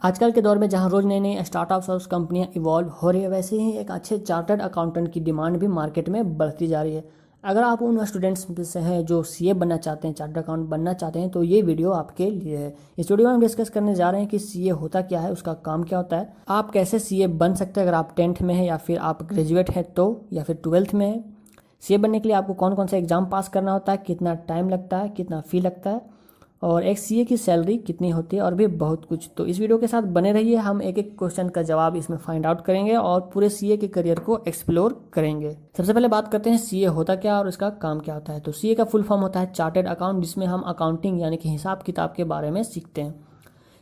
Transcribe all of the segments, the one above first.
आजकल के दौर में जहां रोज नई नई स्टार्टअप्स और कंपनियां इवॉल्व हो रही है, वैसे ही एक अच्छे चार्टर्ड अकाउंटेंट की डिमांड भी मार्केट में बढ़ती जा रही है। अगर आप उन स्टूडेंट्स में से हैं जो सीए बनना चाहते हैं, चार्टर्ड अकाउंटेंट बनना चाहते हैं, तो ये वीडियो आपके लिए है। इस वीडियो में हम डिस्कस करने जा रहे हैं कि सीए होता क्या है, उसका काम क्या होता है, आप कैसे सीए बन सकते हैं अगर आप 10th में हैं या फिर आप ग्रेजुएट हैं तो, या फिर 12th में है। सीए बनने के लिए आपको कौन कौन सा एग्जाम पास करना होता है, कितना टाइम लगता है, कितना फ़ी लगता है, और एक सीए की सैलरी कितनी होती है, और भी बहुत कुछ। तो इस वीडियो के साथ बने रहिए, हम एक एक क्वेश्चन का जवाब इसमें फाइंड आउट करेंगे और पूरे सीए के करियर को एक्सप्लोर करेंगे। सबसे पहले बात करते हैं सीए होता क्या और इसका काम क्या होता है। तो सीए का फुल फॉर्म होता है चार्टर्ड अकाउंट, जिसमें हम अकाउंटिंग यानी कि हिसाब किताब के बारे में सीखते हैं।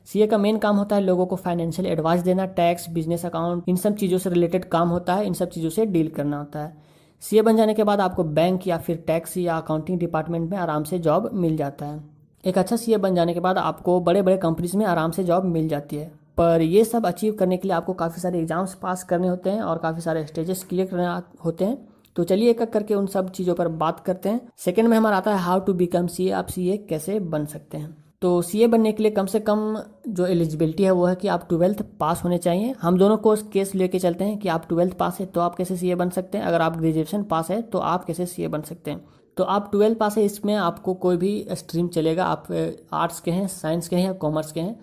सीए का मेन काम होता है लोगों को फाइनेंशियल एडवाइस देना, टैक्स, बिजनेस अकाउंट, इन सब चीज़ों से रिलेटेड काम होता है, इन सब चीज़ों से डील करना होता है। सीए बन जाने के बाद आपको बैंक या फिर टैक्स या अकाउंटिंग डिपार्टमेंट में आराम से जॉब मिल जाता है। एक अच्छा सीए बन जाने के बाद आपको बड़े बड़े कंपनीज में आराम से जॉब मिल जाती है, पर ये सब अचीव करने के लिए आपको काफ़ी सारे एग्जाम्स पास करने होते हैं और काफ़ी सारे स्टेजेस क्लियर करने होते हैं। तो चलिए एक एक करके उन सब चीज़ों पर बात करते हैं। सेकंड में हमारा आता है हाउ टू बिकम सीए, आप सीए कैसे बन सकते हैं। तो सीए बनने के लिए कम से कम जो एलिजिबिलिटी है वो है कि आप 12th पास होने चाहिए। हम दोनों को केस लेके चलते हैं कि आप 12th पास है तो आप कैसे सीए बन सकते हैं, अगर आप ग्रेजुएशन पास है तो आप कैसे सीए बन सकते हैं। तो आप 12th पास है, इसमें आपको कोई भी स्ट्रीम चलेगा, आप आर्ट्स के हैं, साइंस के हैं या कॉमर्स के हैं,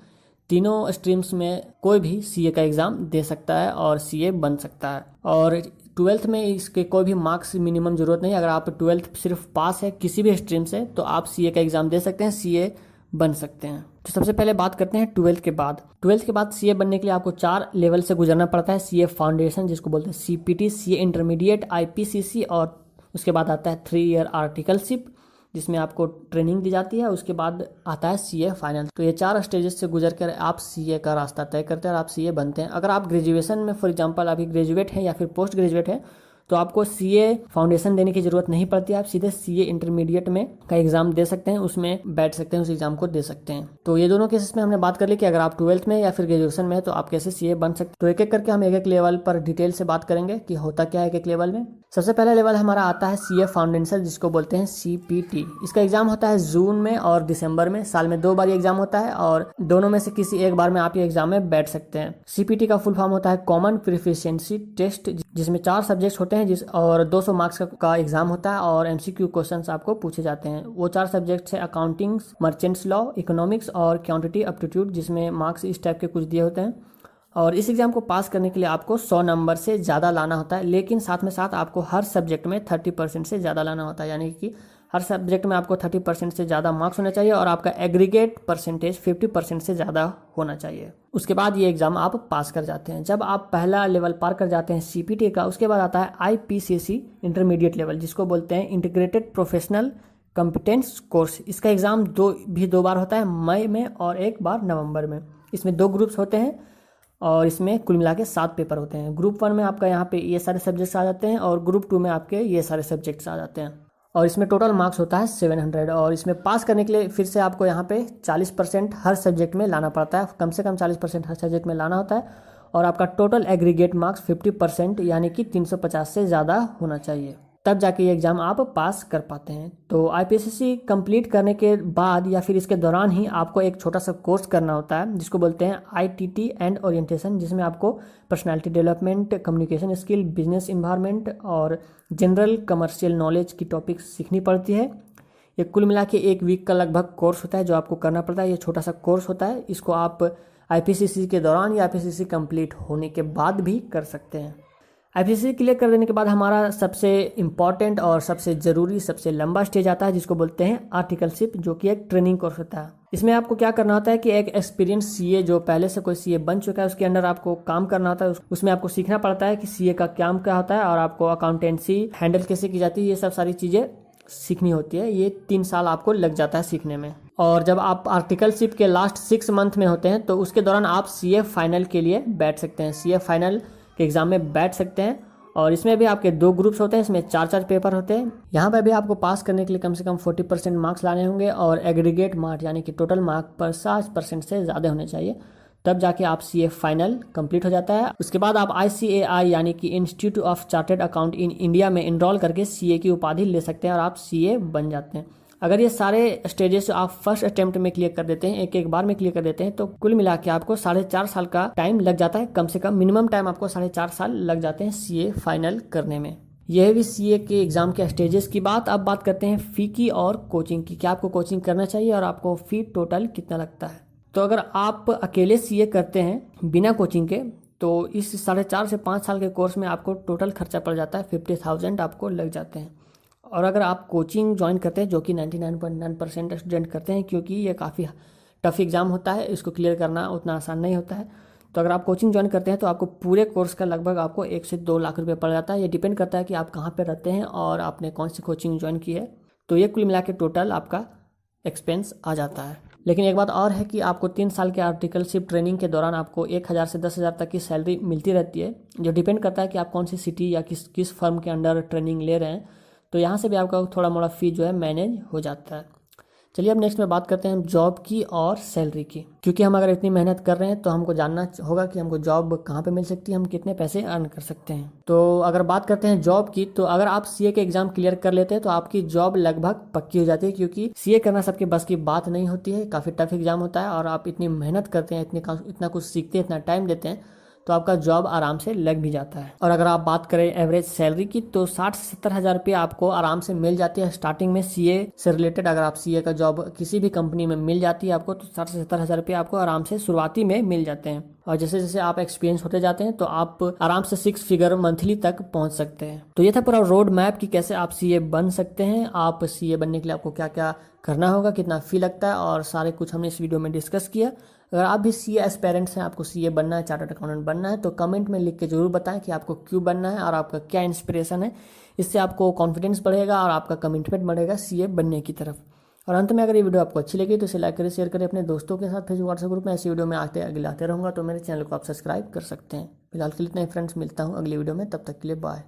तीनों स्ट्रीम्स में कोई भी सीए का एग्ज़ाम दे सकता है और सीए बन सकता है। और 12th में इसके कोई भी मार्क्स मिनिमम ज़रूरत नहीं है। अगर आप 12th सिर्फ पास है किसी भी स्ट्रीम से तो आप सीए का एग्ज़ाम दे सकते हैं, सीए बन सकते हैं। तो सबसे पहले बात करते हैं 12th के बाद। 12th के बाद सीए बनने के लिए आपको 4 लेवल से गुजरना पड़ता है। सीए फाउंडेशन जिसको बोलते हैं सीपीटी, सीए इंटरमीडिएट, आईपीसीसी, और उसके बाद आता है 3 ईयर आर्टिकलशिप जिसमें आपको ट्रेनिंग दी जाती है। उसके बाद आता है सीए फाइनल। तो ये 4 स्टेजेस से गुजर कर आप सीए का रास्ता तय करते हैं और आप सीए बनते हैं। अगर आप ग्रेजुएशन में फॉर एग्जांपल अभी ग्रेजुएट हैं या फिर पोस्ट ग्रेजुएट हैं तो आपको सीए फाउंडेशन देने की ज़रूरत नहीं पड़ती, आप सीधे सीए इंटरमीडिएट में का एग्ज़ाम दे सकते हैं, उसमें बैठ सकते हैं, उस एग्ज़ाम को दे सकते हैं। तो ये दोनों केसेस में हमने बात कर ली कि अगर आप 12th में या फिर ग्रेजुएशन में है तो आप कैसे सीए बन सकते हैं। तो एक एक करके हम एक एक लेवल पर डिटेल से बात करेंगे कि होता क्या है एक एक लेवल में। सबसे पहला लेवल हमारा आता है सीए फाउंडेशन जिसको बोलते हैं सीपीटी। इसका एग्जाम होता है जून में और दिसंबर में, साल में 2 बार ये एग्जाम होता है और दोनों में से किसी एक बार में आप ये एग्जाम में बैठ सकते हैं। सीपीटी का फुल फॉर्म होता है कॉमन प्रोफिशिएंसी टेस्ट, जिसमें 4 सब्जेक्ट्स होते हैं और 200 मार्क्स का एग्जाम होता है और एमसीक्यू क्वेश्चंस आपको पूछे जाते हैं। वो 4 सब्जेक्ट्स है अकाउंटिंग, मर्चेंट्स लॉ, इकोनॉमिक्स और क्वांटिटी एप्टीट्यूड, जिसमें मार्क्स इस टाइप के कुछ दिए होते हैं। और इस एग्ज़ाम को पास करने के लिए आपको 100 नंबर से ज़्यादा लाना होता है, लेकिन साथ में साथ आपको हर सब्जेक्ट में 30% से ज़्यादा लाना होता है, यानी कि हर सब्जेक्ट में आपको 30% से ज़्यादा मार्क्स होना चाहिए और आपका एग्रीगेट परसेंटेज 50% से ज़्यादा होना चाहिए। उसके बाद ये एग्ज़ाम आप पास कर जाते हैं। जब आप पहला लेवल पार कर जाते हैं सीपीटी का, उसके बाद आता है आईपीसीसी इंटरमीडिएट लेवल जिसको बोलते हैं इंटीग्रेटेड प्रोफेशनल कॉम्पिटेंस कोर्स। इसका एग्ज़ाम 2 बार होता है, मई में और 1 बार नवंबर में। इसमें 2 ग्रुप्स होते हैं और इसमें कुल मिला के 7 पेपर होते हैं। ग्रुप 1 में आपका यहाँ पे ये सारे सब्जेक्ट्स आ जाते हैं और ग्रुप 2 में आपके ये सारे सब्जेक्ट्स आ जाते हैं और इसमें टोटल मार्क्स होता है 700। और इसमें पास करने के लिए फिर से आपको यहाँ पे 40% हर सब्जेक्ट में लाना पड़ता है, कम से कम 40% हर सब्जेक्ट में लाना होता है और आपका टोटल एग्रीगेट मार्क्स 50% यानी कि 350 से ज़्यादा होना चाहिए, तब जाके ये एग्ज़ाम आप पास कर पाते हैं। तो आईपीसीसी कंप्लीट करने के बाद या फिर इसके दौरान ही आपको एक छोटा सा कोर्स करना होता है जिसको बोलते हैं आईटीटी एंड ओरिएंटेशन, जिसमें आपको personality development, communication skill, business environment और जनरल कमर्शियल नॉलेज की टॉपिक्स सीखनी पड़ती है। ये कुल मिला के 1 वीक का लगभग कोर्स होता है जो आपको करना पड़ता है। ये छोटा सा कोर्स होता है, इसको आप आईपीसीसी के दौरान या आईपीसीसी कंप्लीट होने के बाद भी कर सकते हैं। आईपीसीसी क्लियर कर देने के बाद हमारा सबसे इम्पॉर्टेंट और सबसे ज़रूरी, सबसे लंबा स्टेज आता है जिसको बोलते हैं आर्टिकलशिप, जो कि एक ट्रेनिंग कोर्स होता है। इसमें आपको क्या करना होता है कि एक एक्सपीरियंस सीए जो पहले से कोई सीए बन चुका है उसके अंडर आपको काम करना होता है। उसमें आपको सीखना पड़ता है कि सीए का काम क्या होता है और आपको अकाउंटेंसी हैंडल कैसे की जाती है, ये सब सारी चीज़ें सीखनी होती है। ये 3 साल आपको लग जाता है सीखने में। और जब आप आर्टिकलशिप के लास्ट 6 मंथ में होते हैं तो उसके दौरान आप सीए फाइनल के लिए बैठ सकते हैं, सीए फाइनल के एग्ज़ाम में बैठ सकते हैं। और इसमें भी आपके 2 ग्रुप्स होते हैं, इसमें 4 पेपर होते हैं। यहाँ पर भी आपको पास करने के लिए कम से कम 40% मार्क्स लाने होंगे और एग्रीगेट मार्क्स यानी कि टोटल मार्क पर 60% से ज़्यादा होने चाहिए, तब जाके आप सीए फाइनल कंप्लीट हो जाता है। उसके बाद आप ICAI यानी कि institute of chartered account in India में इनरोल करके सीए की उपाधि ले सकते हैं और आप सीए बन जाते हैं। अगर ये सारे स्टेजेस आप फर्स्ट अटेम्प्ट में क्लियर कर देते हैं, एक एक बार में क्लियर कर देते हैं, तो कुल मिला के आपको 4.5 साल का टाइम लग जाता है। कम से कम मिनिमम टाइम आपको 4.5 साल लग जाते हैं सीए फाइनल करने में। यह भी सीए के एग्जाम के स्टेजेस की बात। अब बात करते हैं फ़ी की और कोचिंग की, क्या आपको कोचिंग करना चाहिए और आपको फ़ी टोटल कितना लगता है। तो अगर आप अकेले सीए करते हैं बिना कोचिंग के, तो इस 4.5 से 5 साल के कोर्स में आपको टोटल खर्चा पड़ जाता है 50,000 आपको लग जाते हैं। और अगर आप कोचिंग ज्वाइन करते हैं, जो कि 99.9% स्टूडेंट करते हैं, क्योंकि ये काफ़ी टफ एग्ज़ाम होता है, इसको क्लियर करना उतना आसान नहीं होता है। तो अगर आप कोचिंग ज्वाइन करते हैं तो आपको पूरे कोर्स का लगभग आपको 1 से 2 लाख रुपए पड़ जाता है। ये डिपेंड करता है कि आप कहाँ पर रहते हैं और आपने कौन सी कोचिंग ज्वाइन की है। तो ये कुल मिला के टोटल आपका एक्सपेंस आ जाता है। लेकिन एक बात और है कि आपको 3 साल के आर्टिकलशिप ट्रेनिंग के दौरान आपको 1,000 से 10,000 तक की सैलरी मिलती रहती है, जो डिपेंड करता है कि आप कौन सी सिटी या किस फर्म के अंडर ट्रेनिंग ले रहे हैं। तो यहाँ से भी आपका थोड़ा मोड़ा फ़ी जो है मैनेज हो जाता है। चलिए अब नेक्स्ट में बात करते हैं जॉब की और सैलरी की, क्योंकि हम अगर इतनी मेहनत कर रहे हैं तो हमको जानना होगा कि हमको जॉब कहाँ पे मिल सकती है, हम कितने पैसे अर्न कर सकते हैं। तो अगर बात करते हैं जॉब की, तो अगर आप सीए के एग्जाम क्लियर कर लेते हैं तो आपकी जॉब लगभग पक्की हो जाती है, क्योंकि सीए करना सबके बस की बात नहीं होती है, काफ़ी टफ एग्जाम होता है और आप इतनी मेहनत करते हैं, इतना कुछ सीखते हैं, इतना टाइम देते हैं, तो आपका जॉब आराम से लग भी जाता है। और अगर आप बात करें एवरेज सैलरी की, तो 60 से 70 हज़ार रुपये आपको आराम से मिल जाती है स्टार्टिंग में सीए से रिलेटेड। अगर आप सीए का जॉब किसी भी कंपनी में मिल जाती है आपको, तो 60 से 70 हज़ार रुपये आपको आराम से शुरुआती में मिल जाते हैं। और जैसे जैसे आप एक्सपीरियंस होते जाते हैं तो आप आराम से 6 फिगर मंथली तक पहुंच सकते हैं। तो ये था पूरा रोड मैप कि कैसे आप सीए बन सकते हैं। आप सीए बनने के लिए आपको क्या क्या करना होगा, कितना फ़ी लगता है, और सारे कुछ हमने इस वीडियो में डिस्कस किया। अगर आप भी सीए एस्पेरेंट्स हैं, आपको सीए बनना है, चार्टर्ड अकाउंटेंट बनना है, तो कमेंट में लिख के जरूर बताएं कि आपको क्यों बनना है और आपका क्या इंस्पिरेशन है। इससे आपको कॉन्फिडेंस बढ़ेगा और आपका कमिटमेंट बढ़ेगा सीए बनने की तरफ। और अंत में अगर ये वीडियो आपको अच्छी लगी तो इसे लाइक करें, शेयर करें अपने दोस्तों के साथ। फेसबुक व्हाट्सएप ग्रुप में ऐसी वीडियो में आगे लाते रहूँगा, तो मेरे चैनल को आप सब्सक्राइब कर सकते हैं। फिलहाल के लिए इतना ही फ्रेंड्स, मिलता हूँ अगली वीडियो में, तब तक के लिए बाय।